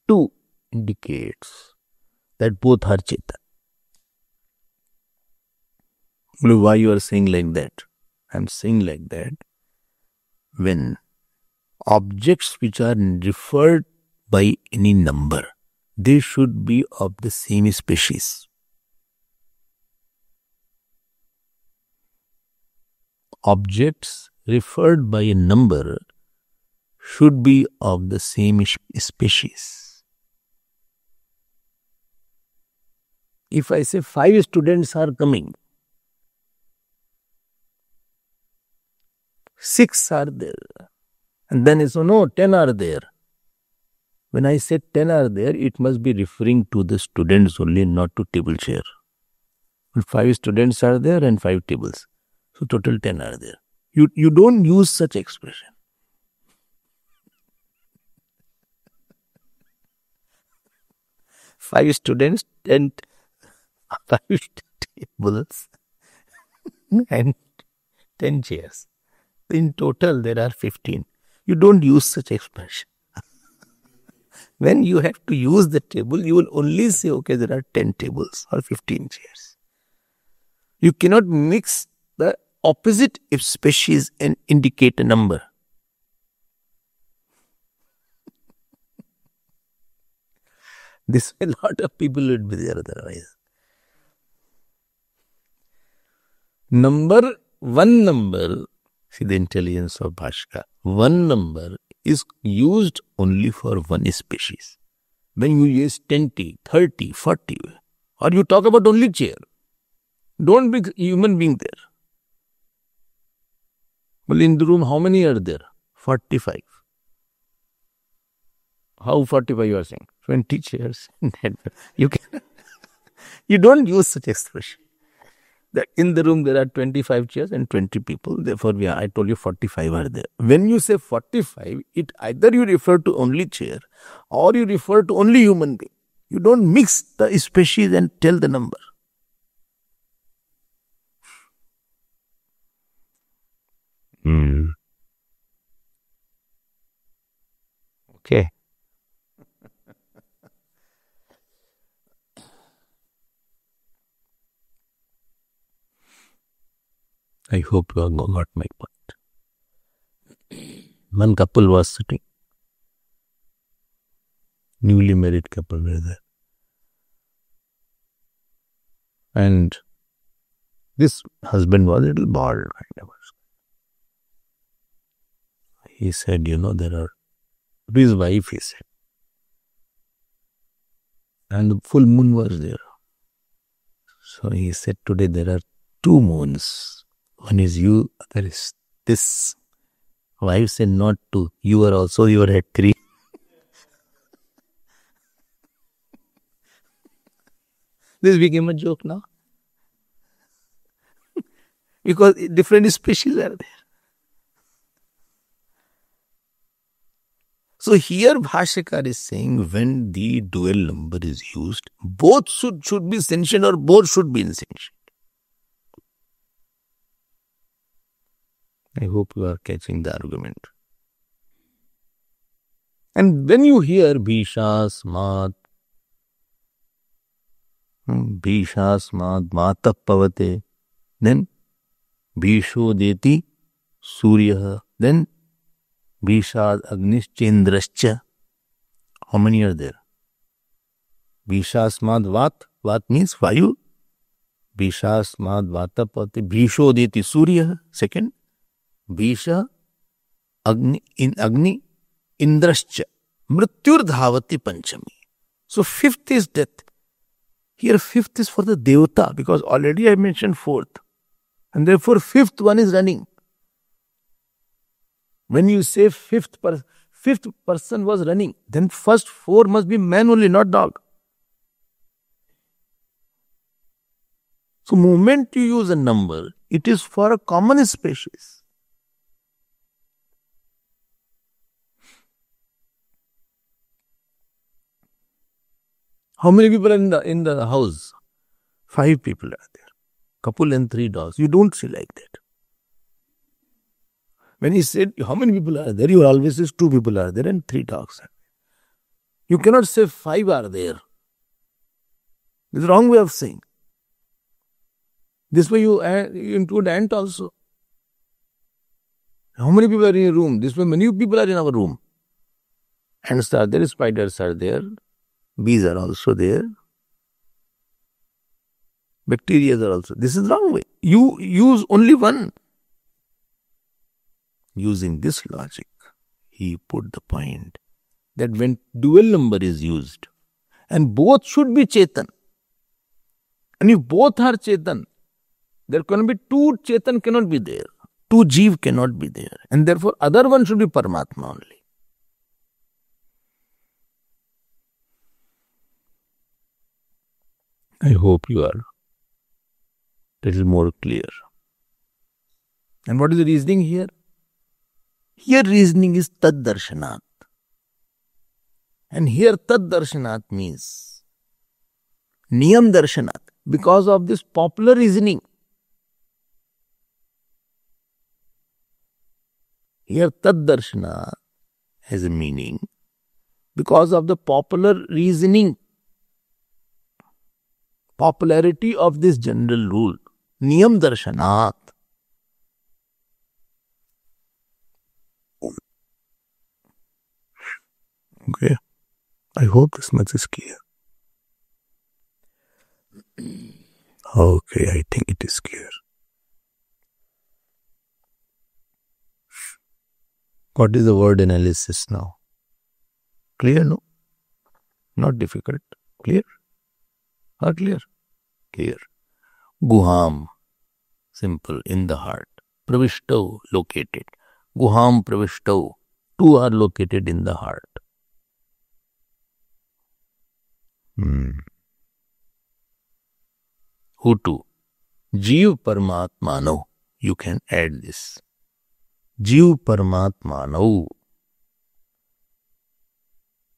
2 indicates that both are Chetan. Why you are saying like that? I am saying like that when objects which are referred by any number, they should be of the same species. Objects referred by a number should be of the same species. If I say 5 students are coming, 6 are there, and then it's no, 10 are there. When I say 10 are there, it must be referring to the students only, not to table chair. 5 students are there and 5 tables. So total 10 are there. You don't use such expression. Five students, 5 tables and 10 chairs. In total, there are 15. You don't use such expression. When you have to use the table, you will only say, okay, there are 10 tables or 15 chairs. You cannot mix the opposite species and indicate a number. This a lot of people would be there otherwise. One number, see the intelligence of Bhashka, one number is used only for one species. When you use 20, 30, 40, or you talk about only chair, don't be human being there. Well, in the room, how many are there? 45. How 45 you are saying? 20 chairs. You don't use such expression. That in the room there are 25 chairs and 20 people. Therefore, I told you 45 are there. When you say 45, it either you refer to only chair or you refer to only human being. You don't mix the species and tell the number. Okay. I hope you have got my point. One couple was sitting. Newly married couple were there. And this husband was a little bald kind of. He said, there are, to his wife he said. And the full moon was there. So he said, today there are 2 moons. One is you, other is this. Wife said, not 2. You are also, you are at 3. This became a joke now. Because different species are there. So here Bhashyakar is saying when the dual number is used, both should be sentient or both should be insentient. I hope you are catching the argument. And when you hear Bhishasmat Matah Pavate, then Bhishodeti Surya, then Bhishad Agnischendrascha. How many are there? Bhishasmad Vat means Vayu. Bhishasmad Vata Pavate, Bhishodeti Surya, second. Bhisha Agni Indrascha. Mrityur Dhavati Panchami. So 5th is death. Here 5th is for the Devata, because already I mentioned 4th. And therefore 5th one is running. When you say 5th person was running, then first 4 must be man only, not dog. So moment you use a number, it is for a common species. How many people are in the house? 5 people are there. Couple and 3 dogs. You don't see like that. When he said, how many people are there? He always says 2 people are there and 3 dogs are there. You cannot say 5 are there. It's the wrong way of saying. This way you include ant also. How many people are in a room? This way many people are in our room. Ants are there, spiders are there, bees are also there, bacteria are also. This is the wrong way. You use only one. Using this logic, he put the point that when dual number is used, and both should be Chetan, and if both are Chetan, there can be 2 Chetan cannot be there, 2 Jeev cannot be there, and therefore other one should be Paramatma only. I hope you are. That is more clear. And what is the reasoning here? Here reasoning is Tad Darshanat. And here Tad Darshanat means Niyam Darshanat. Because of this popular reasoning. Here Tad Darshanat has a meaning because of the popular reasoning. Popularity of this general rule. Niyam Darshanat. Okay. I hope this much is clear. Okay, I think it is clear. What is the word analysis now? Clear, no? Not difficult. Clear? Or clear? Clear. Guham. Simple, in the heart. Pravishtav, located. Guham Pravishtav. 2 are located in the heart. Who 2? Jeev Paramatmano. You can add this. Jeev Paramatmano.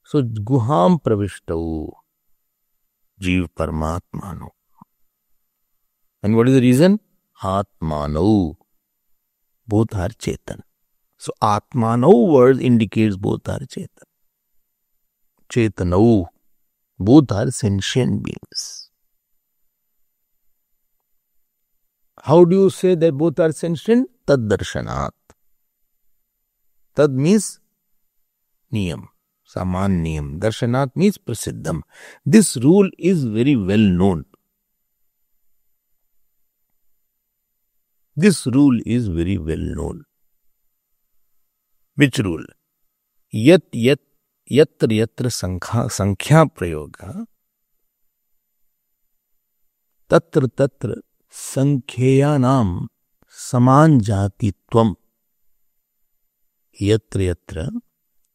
So, Guham Pravishtav. Jeev Paramatmano. And what is the reason? Atmano. Both are Chetan. So, Atmano word indicates both are Chetan. Chetano. Both are sentient beings. How do you say that both are sentient? Tad Darshanat. Tad means Niyam. Saman Niyam. Darshanat means Prasiddham. This rule is very well known. This rule is very well known. Which rule? Yatra sankhya prayoga tatra sankhyayanam saman jatitvam. Yatra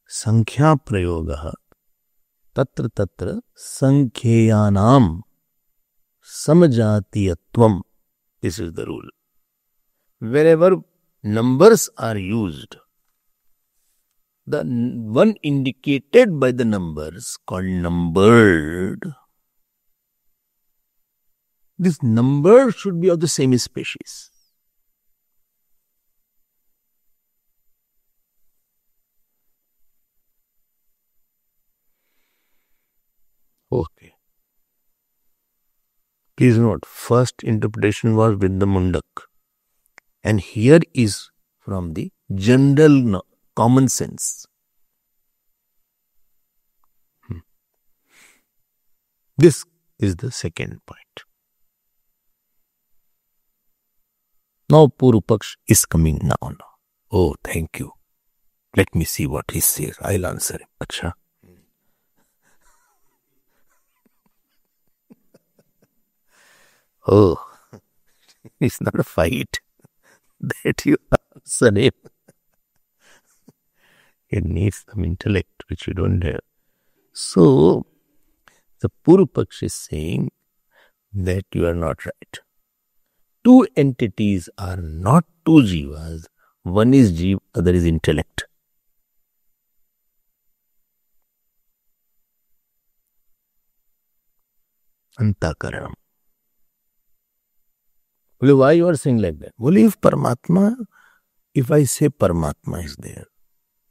sankhya prayoga tatra sankhyayanam samajatiyatvam. This is the rule. Wherever numbers are used, the one indicated by the numbers called numbered, this number should be of the same species. Okay. Please note, first interpretation was with the Mundak. And here is from the general common sense. This is the second point. Now Purva Paksh is coming now. Oh, thank you. Let me see what he says. I'll answer him. Acha. Oh, it's not a fight that you answer him. It needs some intellect which you don't have. So, the Purva Paksh is saying that you are not right. 2 entities are not 2 jivas. One is jiva, other is intellect. Antakaranam. Why you are saying like that? Well, if Paramatma if I say Paramatma is there,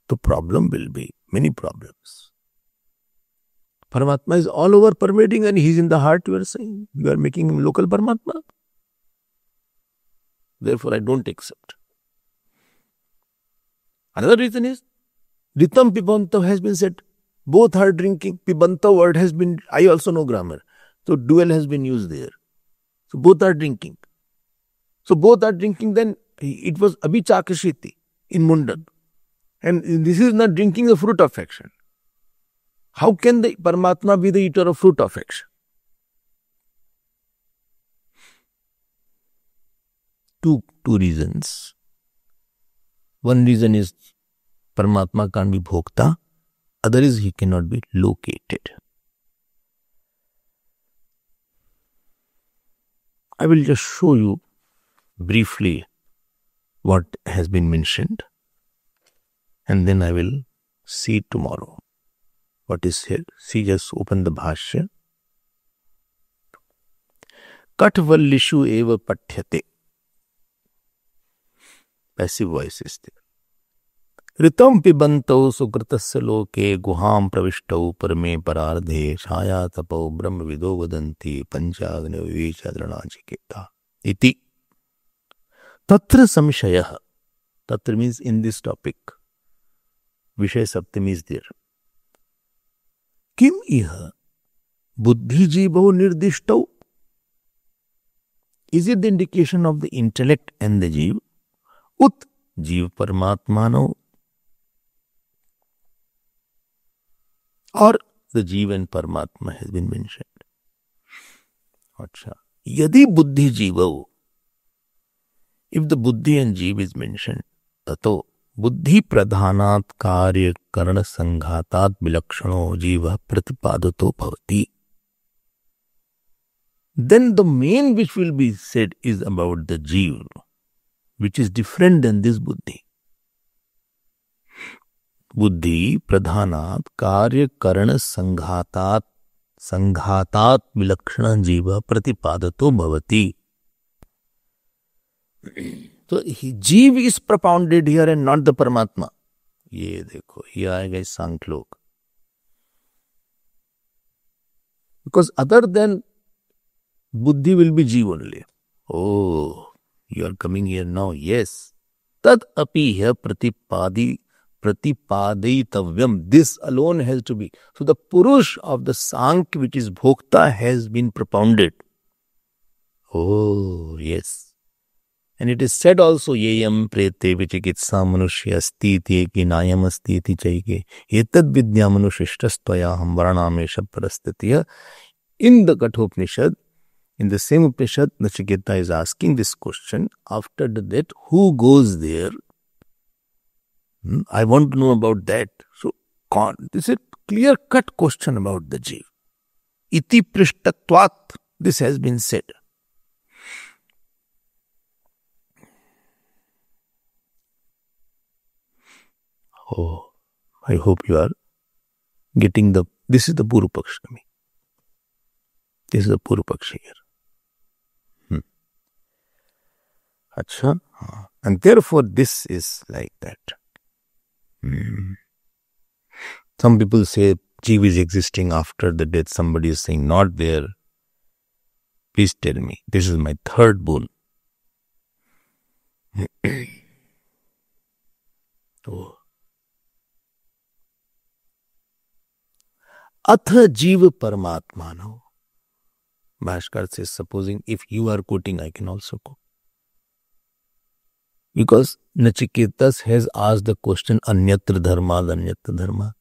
the problem will be many problems. Paramatma is all over pervading and he is in the heart, you are saying. You are making him local Paramatma. Therefore, I don't accept. Another reason is, Ritam Pibanta has been said. Both are drinking. Pibanta word has been, I also know grammar. So, dual has been used there. So, both are drinking. So, both are drinking, then it was Abhichakashiti in Mundan. And this is not drinking the fruit of action. How can the Paramatma be the eater of fruit of action? Two reasons. One reason is Paramatma can't be bhokta. Other is he cannot be located. I will just show you briefly what has been mentioned. And then I will see tomorrow what is here. See, just open the Bhashya. Katvallishu eva pathyate. Passive voice is there. Ritam pibantau sukritasya loke guham pravishtav parame parardhe shaya tapau brahma vido vadanti panchagna vivecha dranachiketa. Iti. Tatra samshayah. Tatra means in this topic. Vishaya Saptami is there. Kim iha buddhi jivo nirdishtau? Is it the indication of the intellect and the jiv? Ut jiv paramatmano? Or the jiv and paramatma has been mentioned. Acha. Yadi buddhi jivo. If the buddhi and jiv is mentioned, tato बुद्धि प्रधानात् कार्य करण संघातात् विलक्षणो जीवः प्रतिपादतो भवति. Then the main which will be said is about the jiva, which is different than this buddhi. Buddhi pradhanat karya karana sanghatat vilakshana jiva pratipadato bhavati. So jiva is propounded here and not the Paramatma. ये देखो, ये आएगा इस सांख्लोक. Because other than buddhi will be jiva only. Oh, you are coming here now. Yes. Tad api here pratipaditavyam. This alone has to be. So the Purush of the Sankhya, which is Bhokta, has been propounded. Oh, yes. And it is said also, yeyam prete vichikitsa manushya astiti ki nayam astiti chaike etad vidya manushishtastvaya ham varanamesha parastitiya. In the Kathopanishad, in the same Upanishad, Nachiketa is asking this question, after the death, who goes there? I want to know about that. So, this is a clear-cut question about the Jiva. Iti prishtatvat, this has been said. Oh, I hope you are getting this is the Purva Pakshami. This is the Purva Pakshi here. Acha. And therefore this is like that. Some people say Jiva is existing after the death. Somebody is saying not there. Please tell me. This is my third boon. Oh. Atha Jiva Paramatmano. Bhaskar says, supposing if you are quoting, I can also quote. Because Nachiketas has asked the question, Anyatra Dharmad, Anyatra Dharma.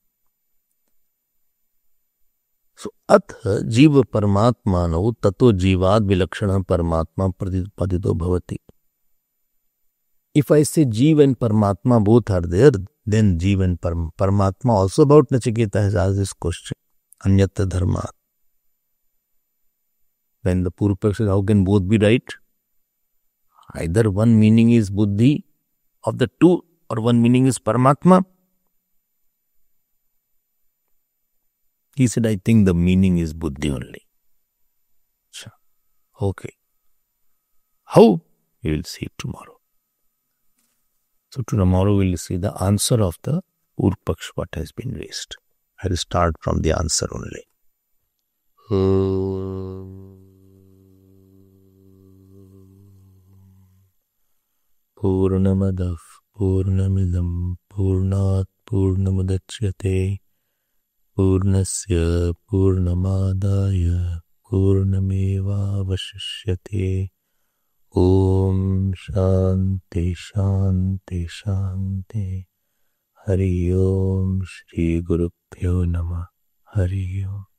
So, Atha Jiva Paramatmano Tato Jivad Vilakshana Paramatma Pradipadido Bhavati. If I say Jiva and Paramatma both are there, then Jiva and Paramatma also about Nachiketa has asked this question. Anyatra Dharma. Then the Purva says, how can both be right? Either one meaning is Buddhi of the two, or one meaning is Paramatma. He said, I think the meaning is Buddhi only. Okay. How? We will see tomorrow. So tomorrow we'll see the answer of the Urpaksh what has been raised. I'll start from the answer only. Purnamadav Purnamidam Purnat Purnamudachyate Purnasya Purnamadaya Purnameva Vashishyate. Om Shanti Shanti Shanti. Hari Om Shri Guru Pyo Namah. Hari Om.